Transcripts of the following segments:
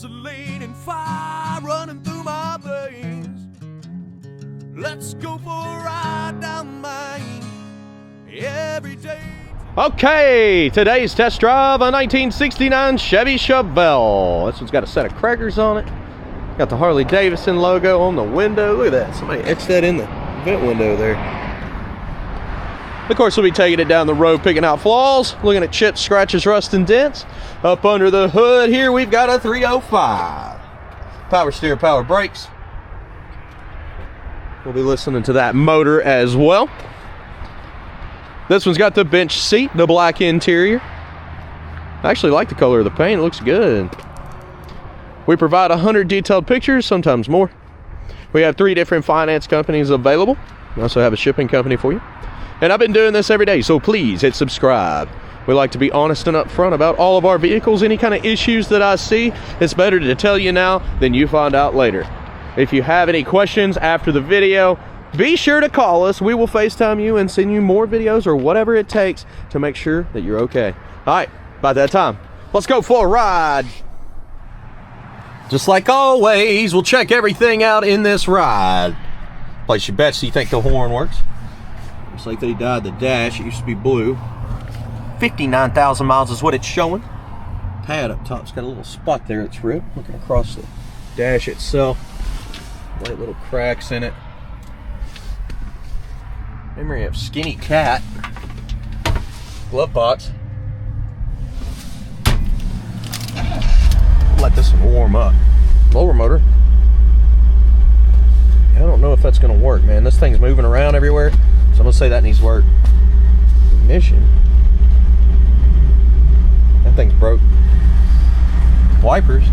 gasoline and fire running through my veins. Let's go for a ride down Main every day. Okay, today's test drive a 1969 Chevy Chevelle. This one's got a set of Cragars on it. Got the Harley Davidson logo on the window. Look at that, somebody etched that in the vent window there. Of course, we'll be taking it down the road, picking out flaws, looking at chips, scratches, rust, and dents. Up under the hood here, we've got a 305. Power steer, power brakes. We'll be listening to that motor as well. This one's got the bench seat, the black interior. I actually like the color of the paint, it looks good. We provide 100 detailed pictures, sometimes more. We have 3 different finance companies available. We also have a shipping company for you. And I've been doing this every day, so please hit subscribe. We like to be honest and upfront about all of our vehicles. Any kind of issues that I see, it's better to tell you now than you find out later. If you have any questions after the video, be sure to call us. We will FaceTime you and send you more videos or whatever it takes to make sure that you're okay. All right, about that time, let's go for a ride. Just like always, we'll check everything out in this ride. Place your bets. Do you think the horn works? Looks like they dyed the dash. It used to be blue. 59,000 miles is what it's showing. Pad up top's got a little spot there that's ripped. Looking across the dash itself. Light little cracks in it. Memory of skinny cat. Glove box. Let this one warm up. Lower motor. I don't know if that's gonna work, man. This thing's moving around everywhere. So I'm gonna say that needs work. Ignition. That thing's broke. Wipers.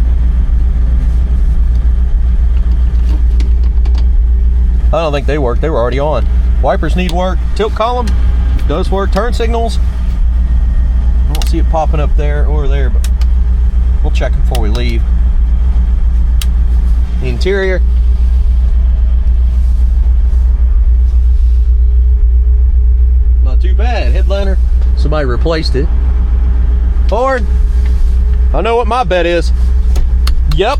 I don't think they work. They were already on. Wipers need work. Tilt column does work. Turn signals. I don't see it popping up there or there, but we'll check them before we leave. The interior. Not too bad. Headliner. Somebody replaced it. Ford. I know what my bet is. Yep.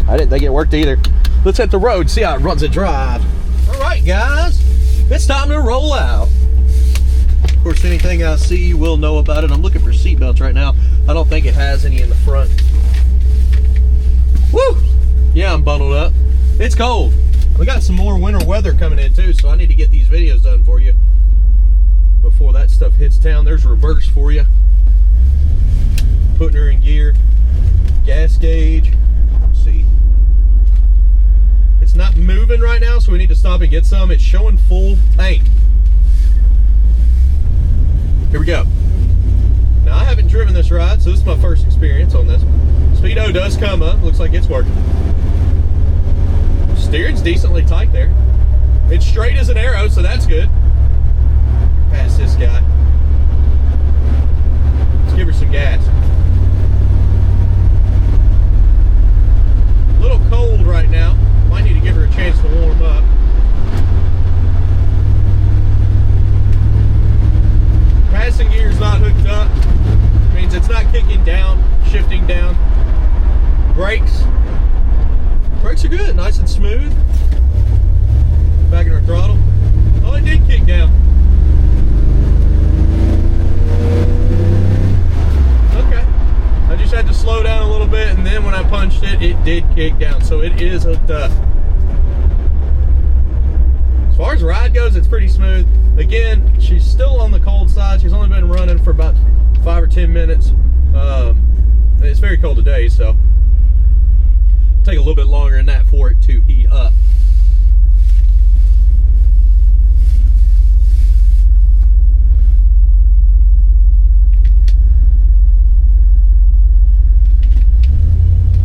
I didn't think it worked either. Let's hit the road, see how it runs a drive. All right, guys. It's time to roll out. Of course, anything I see, you will know about it. I'm looking for seat belts right now. I don't think it has any in the front. Woo! Yeah, I'm bundled up. It's cold. We got some more winter weather coming in too, so I need to get these videos done for you before that stuff hits town. There's reverse for you. Putting her in gear. Gas gauge. Let's see. It's not moving right now, so we need to stop and get some. It's showing full tank. Here we go. Now, I haven't driven this ride, so this is my first experience on this. Speedo does come up. Looks like it's working. Steering's decently tight there. It's straight as an arrow, so that's good. Pass this guy. Let's give her some gas. A little cold right now. Might need to give her a chance to warm up. Passing gear's not hooked up. Means it's not kicking down, shifting down. Brakes. Brakes are good, nice and smooth. Back in our throttle. Oh, it did kick down. Okay. I just had to slow down a little bit, and then when I punched it, it did kick down. So it is hooked up. As far as ride goes, it's pretty smooth. Again, she's still on the cold side. She's only been running for about 5 or 10 minutes. It's very cold today, so it'll take a little bit longer than that for it to heat up.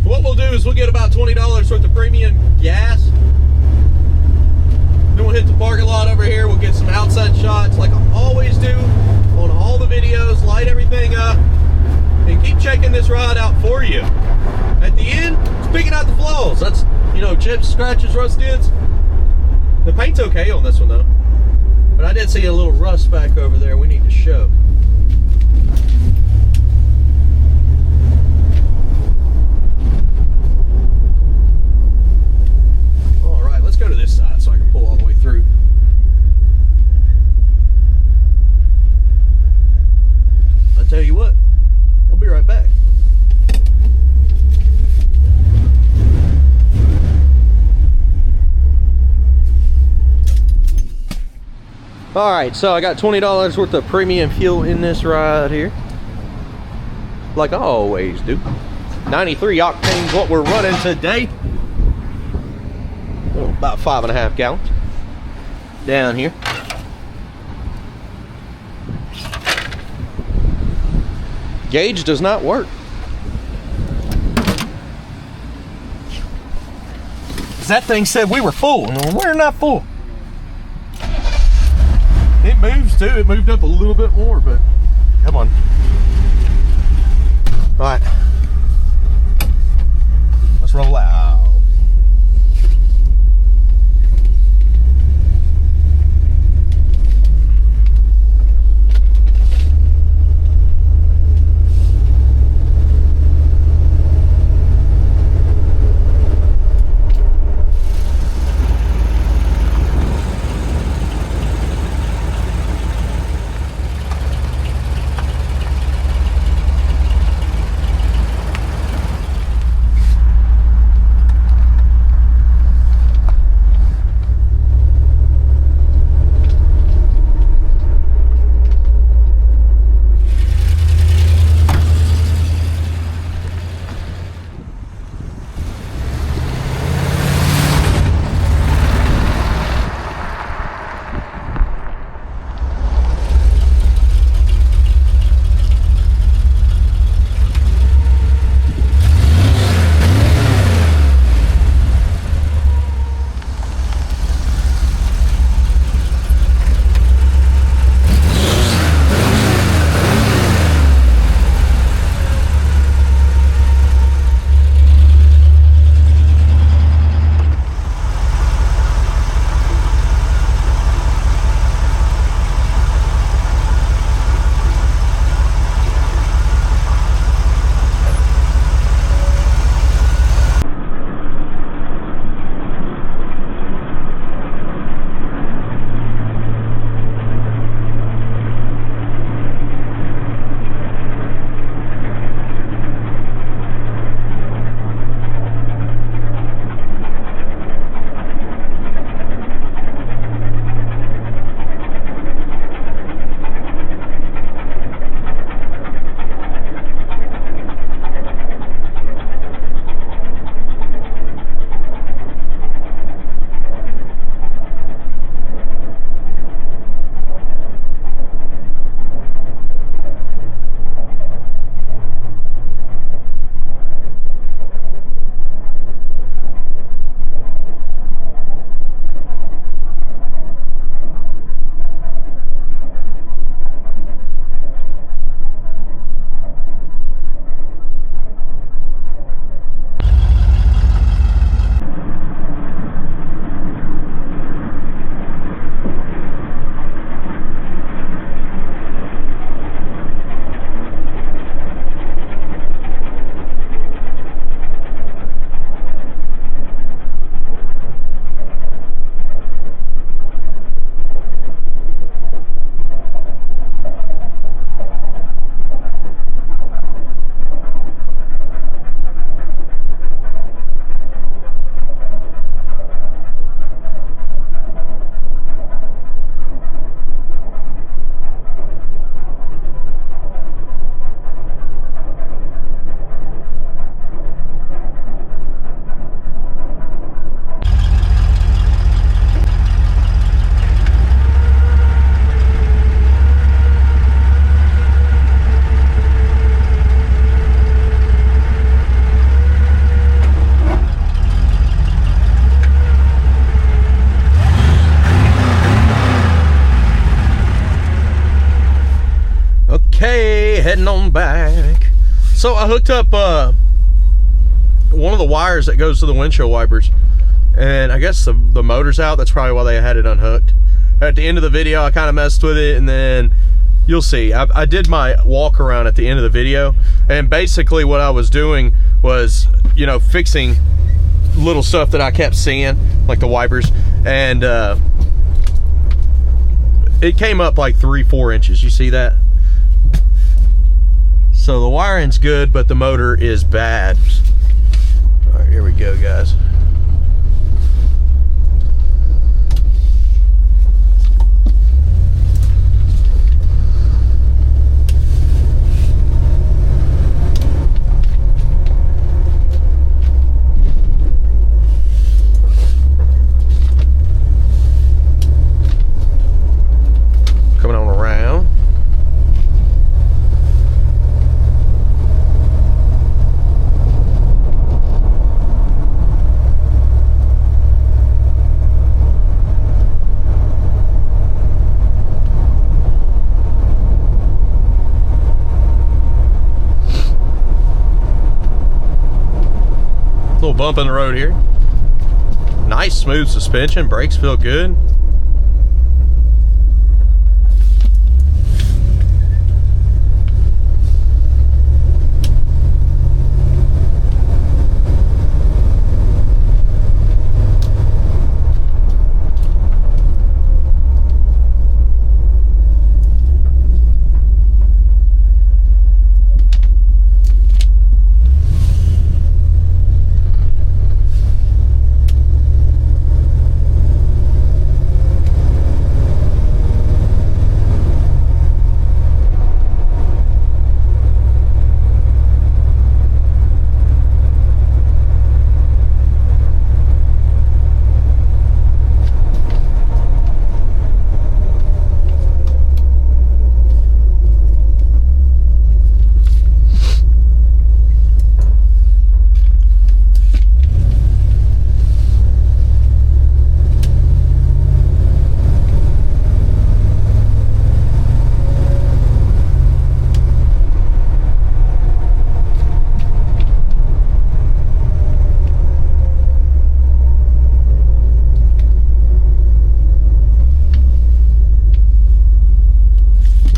So what we'll do is we'll get about $20 worth of premium gas. Then we'll hit the parking lot over here. We'll get some outside shots like I always do on all the videos, light everything up, and keep checking this ride out for you. At the end, it's picking out the flaws. That's, you know, chips, scratches, rust, dents. The paint's okay on this one though. But I did see a little rust back over there we need to show. All right, so I got $20 worth of premium fuel in this right here, like I always do. 93 octanes what we're running today. Oh, about 5.5 gallons down here. Gauge does not work. That thing said we were full, and we're not full. It moves too. It moved up a little bit more, but come on. All right, let's roll out. heading on back. So I hooked up one of the wires that goes to the windshield wipers, and I guess the motor's out. That's probably why they had it unhooked. At the end of the video, I kind of messed with it, and then you'll see. I did my walk around at the end of the video, and basically what I was doing was, you know, fixing little stuff that I kept seeing, like the wipers, and it came up like 3-4 inches. You see that? So the wiring's good, but the motor is bad. All right, here we go, guys. little bump in the road here. Nice smooth suspension, brakes feel good.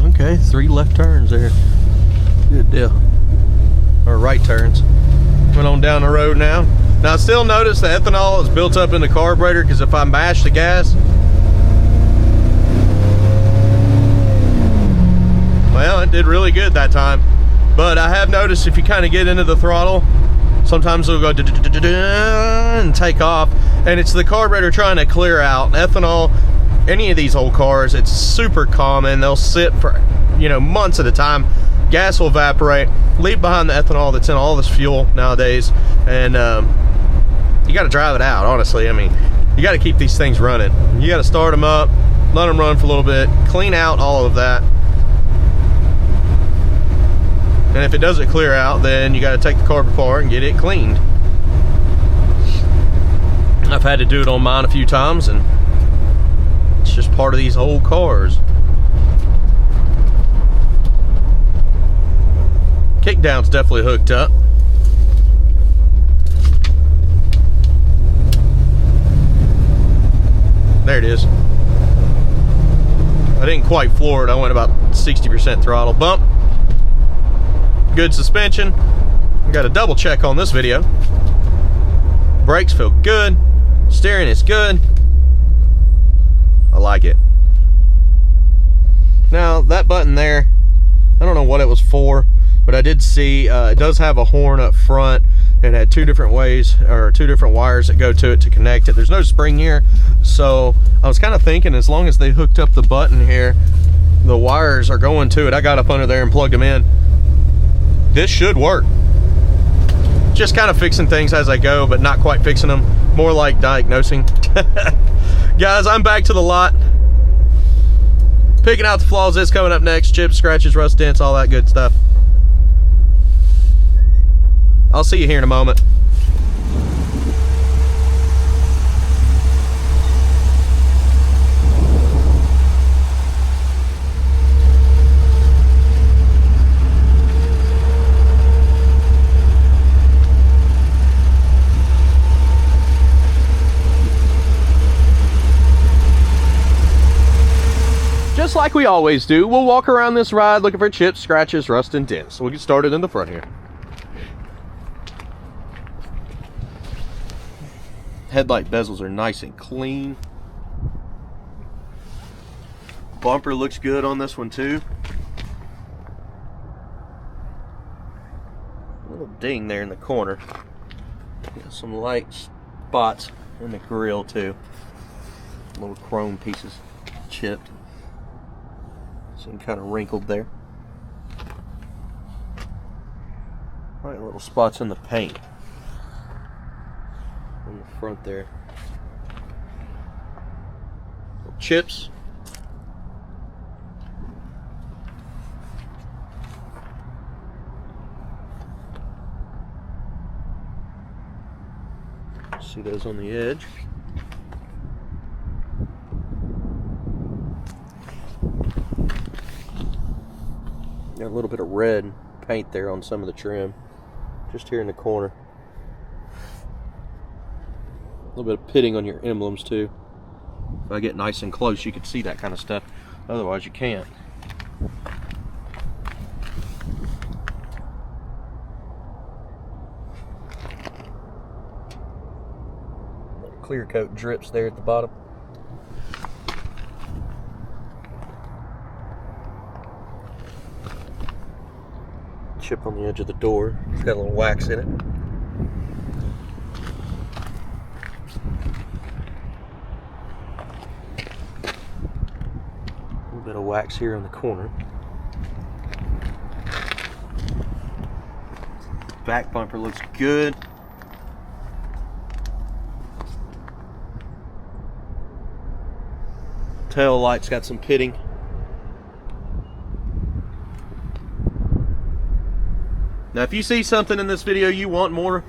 Okay, 3 left turns there. Good deal. Or right turns. Went on down the road now. Now I still notice the ethanol is built up in the carburetor, because if I mash the gas, well, it did really good that time. But I have noticed if you kind of get into the throttle, sometimes it'll go and take off, and it's the carburetor trying to clear out. Ethanol, any of these old cars, it's super common. They'll sit for, you know, months at a time. Gas will evaporate, leave behind the ethanol that's in all this fuel nowadays, and you got to drive it out, honestly. I mean, you got to keep these things running. You got to start them up, let them run for a little bit, clean out all of that. And if it doesn't clear out, then you got to take the carb apart and get it cleaned. I've had to do it on mine a few times, and it's just part of these old cars. Kickdown's definitely hooked up. There it is. I didn't quite floor it. I went about 60% throttle. Bump. Good suspension. Got a double check on this video. Brakes feel good. Steering is good. I like it. Now that button there, I don't know what it was for, but I did see it does have a horn up front. It had 2 different ways, or 2 different wires that go to it to connect it. There's no spring here, so I was kind of thinking as long as they hooked up the button here, the wires are going to it. I got up under there and plugged them in. This should work. Just kind of fixing things as I go, but not quite fixing them. More like diagnosing. Guys, I'm back to the lot. Picking out the flaws. That's coming up next. Chips, scratches, rust, dents, all that good stuff. I'll see you here in a moment. Just like we always do, we'll walk around this ride looking for chips, scratches, rust, and dents. So we'll get started in the front here. Headlight bezels are nice and clean. Bumper looks good on this one too. A little ding there in the corner. Got some light spots in the grill too. Little chrome pieces chipped. Some kind of wrinkled there. Right, little spots in the paint on the front there. Little chips. See those on the edge. Got a little bit of red paint there on some of the trim, just here in the corner. little bit of pitting on your emblems too. If I get nice and close, you can see that kind of stuff. Otherwise, you can't. Clear coat drips there at the bottom. Chip on the edge of the door. It's got a little wax in it. A little bit of wax here in the corner. Back bumper looks good. Tail light's got some pitting. Now, if you see something in this video you want more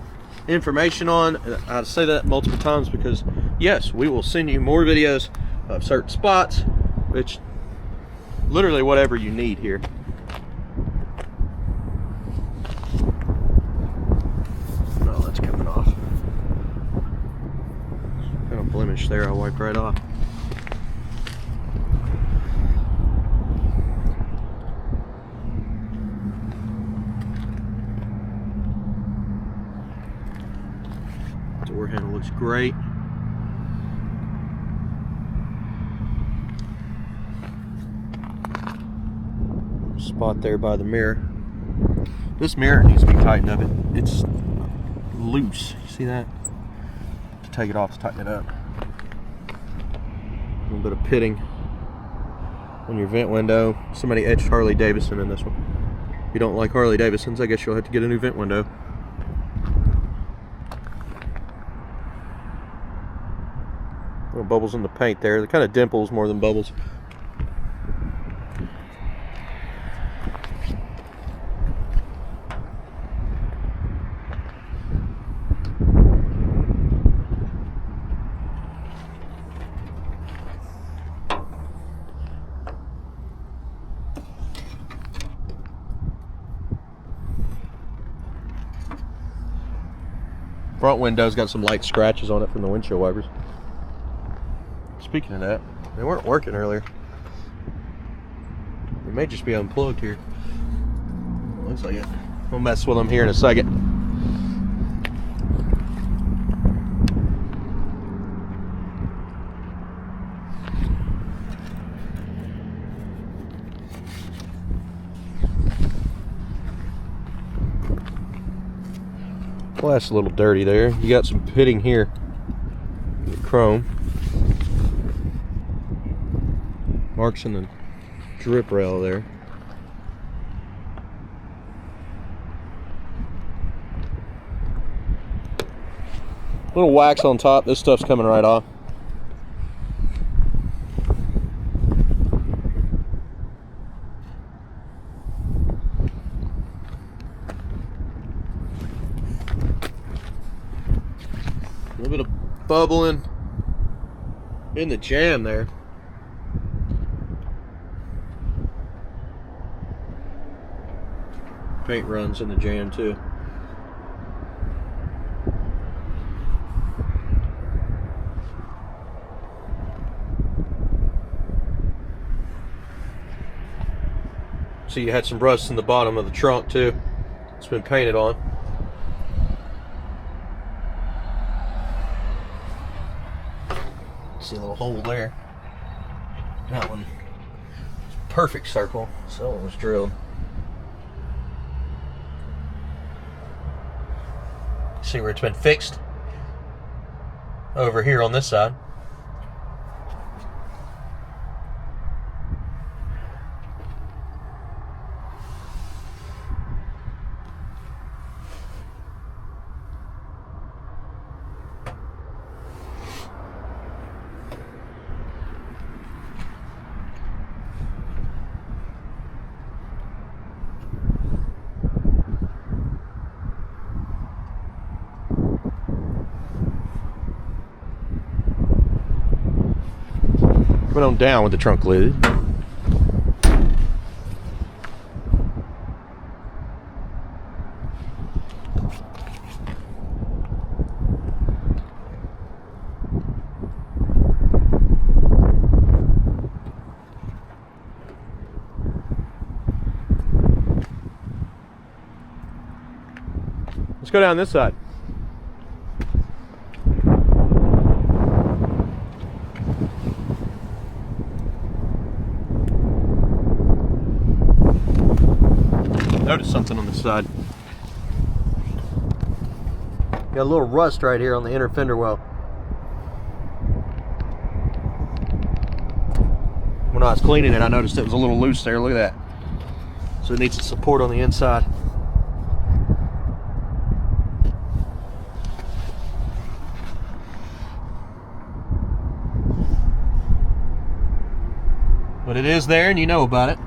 information on, I say that multiple times because, yes, we will send you more videos of certain spots, which literally whatever you need here. No, that's coming off. Kind of blemish there, I'll wipe right off. Door handle looks great. Spot there by the mirror. This mirror needs to be tightened up. It's loose. You see that? To take it off to tighten it up. A little bit of pitting on your vent window. Somebody etched Harley Davidson in this one. If you don't like Harley Davidsons, I guess you'll have to get a new vent window. Little bubbles in the paint there. They're kind of dimples more than bubbles. Front window's got some light scratches on it from the windshield wipers. Speaking of that, they weren't working earlier. They may just be unplugged here. Looks like it. We'll mess with them here in a second. Well, that's a little dirty there. You got some pitting here. The chrome. Marks in the drip rail there. Little wax on top. This stuff's coming right off. A little bit of bubbling in the jam there. Paint runs in the jam too. See, you had some rust in the bottom of the trunk too. It's been painted on. See a little hole there. That one, perfect circle. So it was drilled. See where it's been fixed? Over here on this side. Went on down with the trunk lid. Let's go down this side. Notice something on this side. Got a little rust right here on the inner fender well. When I was cleaning it, I noticed it was a little loose there. Look at that. So it needs some support on the inside. But it is there and you know about it.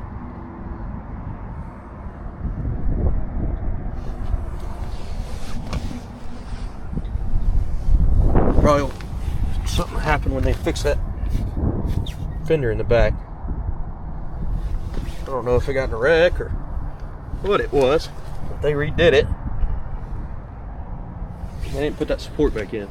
Probably something happened when they fixed that fender in the back. I don't know if it got in a wreck or what it was, but they redid it. They didn't put that support back in.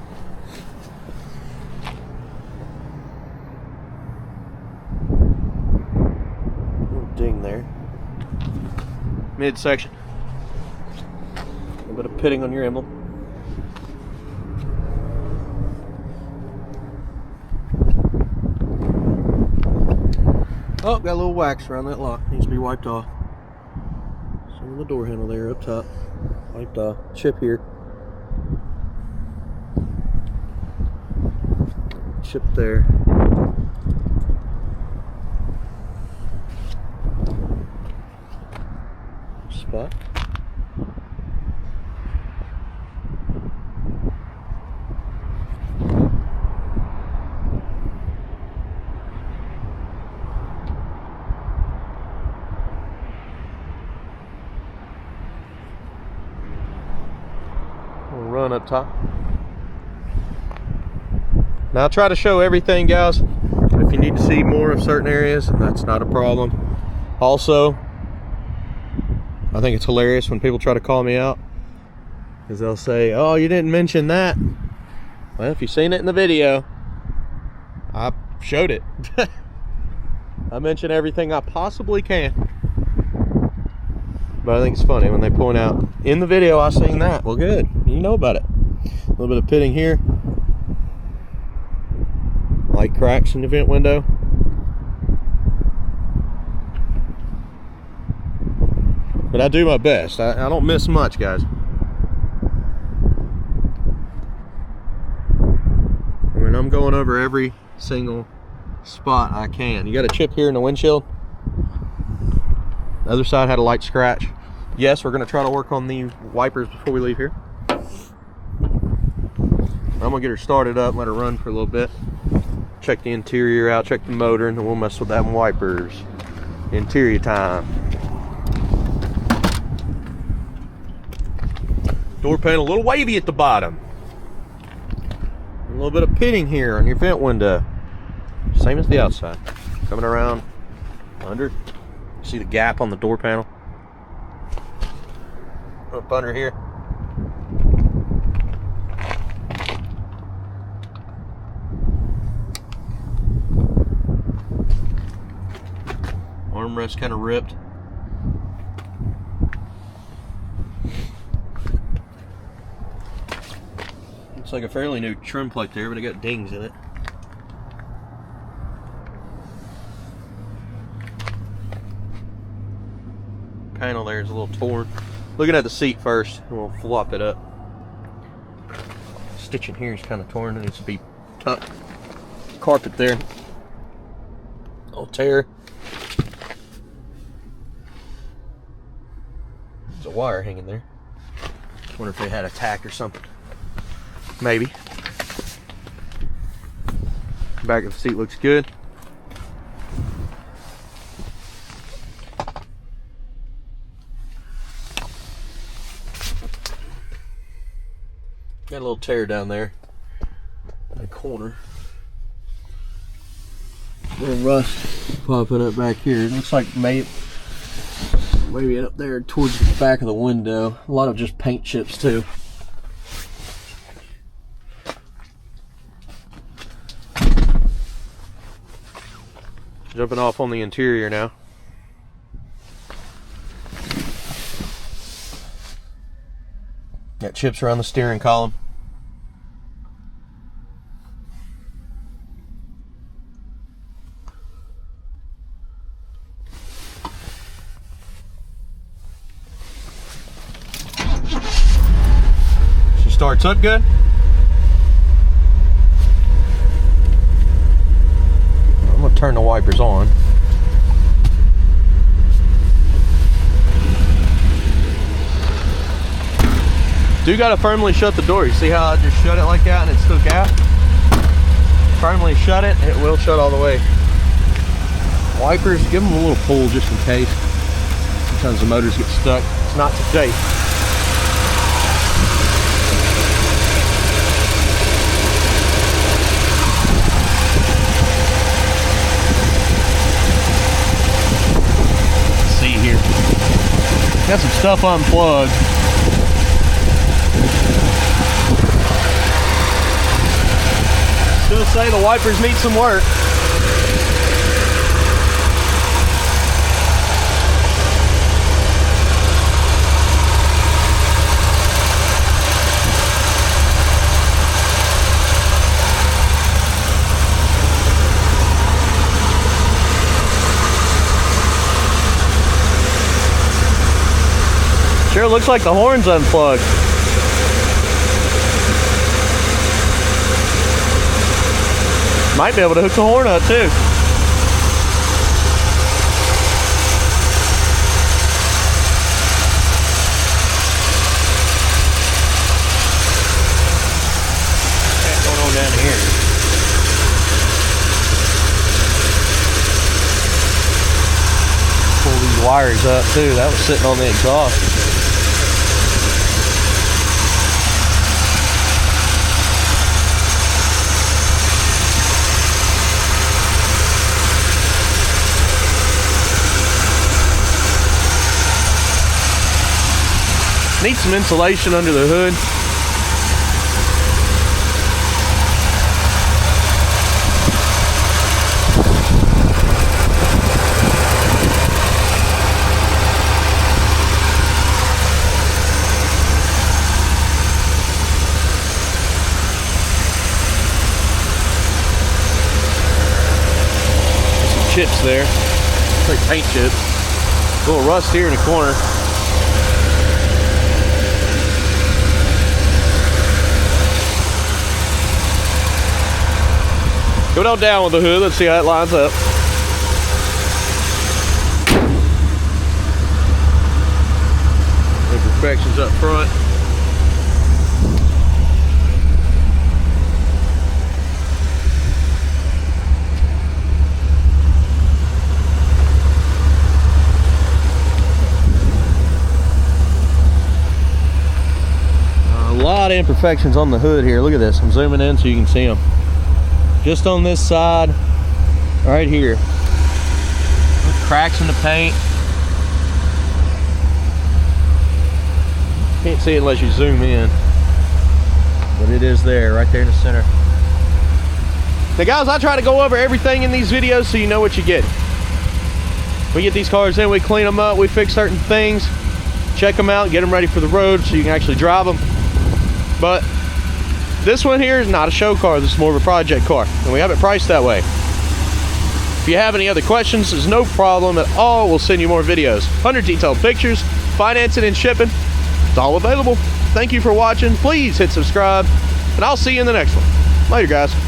Little ding there. Midsection. A little bit of pitting on your emblem. Oh, got a little wax around that lock. Needs to be wiped off. Some of the door handle there up top. Wiped off. Chip here. Chip there. Spot. Run up top. Now I'll try to show everything, guys. If you need to see more of certain areas, that's not a problem. Also, I think it's hilarious when people try to call me out because they'll say, oh, you didn't mention that. Well, if you've seen it in the video, I showed it. I mention everything I possibly can. But I think it's funny when they point out, in the video I seen that. Well, good. You know about it. A little bit of pitting here. Light cracks in the vent window. But I do my best. I don't miss much, guys. I mean, I'm going over every single spot I can. You got a chip here in the windshield. The other side had a light scratch. Yes, we're going to try to work on the wipers before we leave here. I'm going to get her started up, let her run for a little bit. Check the interior out, check the motor, and then we'll mess with that wipers. Interior time. Door panel a little wavy at the bottom. A little bit of pitting here on your vent window. Same as the outside. Coming around under. See the gap on the door panel? Up under here. Armrest kind of ripped. Looks like a fairly new trim plate there, but it got dings in it. Panel there is a little torn. Looking at the seat first, and we'll flop it up. Stitching here is kind of torn. It needs to be tucked. Carpet there. Little tear. There's a wire hanging there. Wonder if they had a tack or something. Maybe. Back of the seat looks good. Got a little tear down there in the corner. A little rust popping up back here. It looks like maybe up there towards the back of the window. A lot of just paint chips too. Jumping off on the interior now. Got chips around the steering column. She starts up good. I'm gonna turn the wipers on. Do gotta firmly shut the door. You see how I just shut it like that and it stuck out? Firmly shut it, it will shut all the way. Wipers, give them a little pull just in case. Sometimes the motors get stuck. It's not today. Let's see here. Got some stuff unplugged. Still say the wipers need some work. Sure looks like the horn's unplugged. Might be able to hook the horn up too. What's going on down here? Pull these wires up too. That was sitting on the exhaust. Need some insulation under the hood. Some chips there. It's like paint chips. A little rust here in the corner. Go on down with the hood, let's see how it lines up. Imperfections up front. A lot of imperfections on the hood here. Look at this, I'm zooming in so you can see them. Just on this side, right here. Cracks in the paint. Can't see it unless you zoom in. But it is there, right there in the center. Now guys, I try to go over everything in these videos so you know what you get. We get these cars in, we clean them up, we fix certain things, check them out, get them ready for the road so you can actually drive them. But this one here is not a show car, this is more of a project car, and we have it priced that way. If you have any other questions, there's no problem at all, we'll send you more videos. 100 detailed pictures, financing and shipping, it's all available. Thank you for watching, please hit subscribe, and I'll see you in the next one. Later guys.